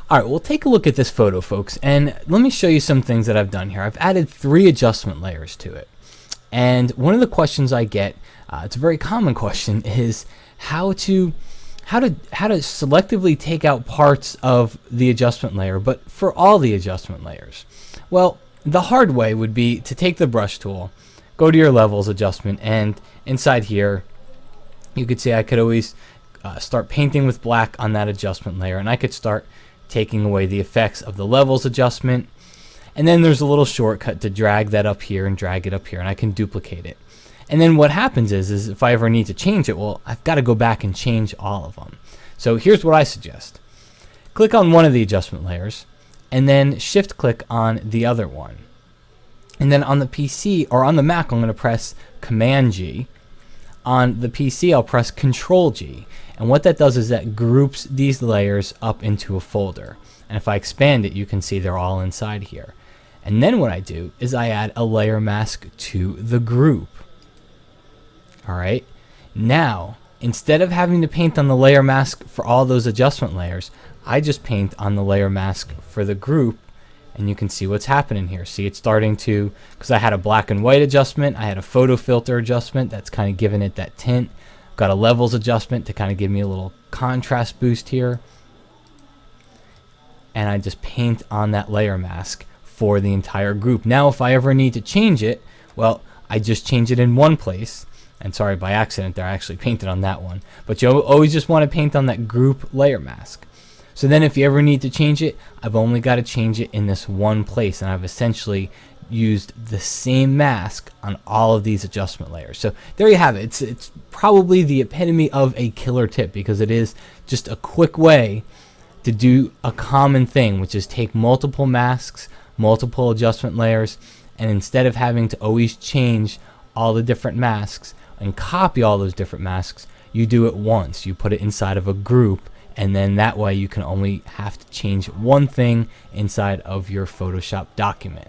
Alright, well take a look at this photo, folks, and let me show you some things that I've done here. I've added 3 adjustment layers to it. And one of the questions I get, it's a very common question, is how to selectively take out parts of the adjustment layer, but for all the adjustment layers. Well, the hard way would be to take the brush tool, go to your levels adjustment, and inside here you could see I could always start painting with black on that adjustment layer, and I could start taking away the effects of the levels adjustment. And then there's a little shortcut to drag that up here and drag it up here, and I can duplicate it. And then what happens is if I ever need to change it, well, I've got to go back and change all of them. So here's what I suggest. Click on one of the adjustment layers, and then shift click on the other one. And then on the PC, or on the Mac, I'm going to press Command G. On the PC, I'll press Control G. And what that does is that groups these layers up into a folder. And if I expand it, you can see they're all inside here. And then what I do is I add a layer mask to the group. Alright, now instead of having to paint on the layer mask for all those adjustment layers, I just paint on the layer mask for the group, and you can see what's happening here. See, it's starting to, because I had a black and white adjustment, I had a photo filter adjustment that's kind of giving it that tint. Got a levels adjustment to kind of give me a little contrast boost here. And I just paint on that layer mask for the entire group. Now if I ever need to change it, well, I just change it in one place. And sorry, by accident there, I actually painted on that one. But you always just want to paint on that group layer mask. So then if you ever need to change it, I've only got to change it in this one place, and I've essentially used the same mask on all of these adjustment layers. So there you have it. It's probably the epitome of a killer tip, because it is just a quick way to do a common thing, which is take multiple masks, multiple adjustment layers, and instead of having to always change all the different masks and copy all those different masks, you do it once. You put it inside of a group, and then that way you can only have to change one thing inside of your Photoshop document.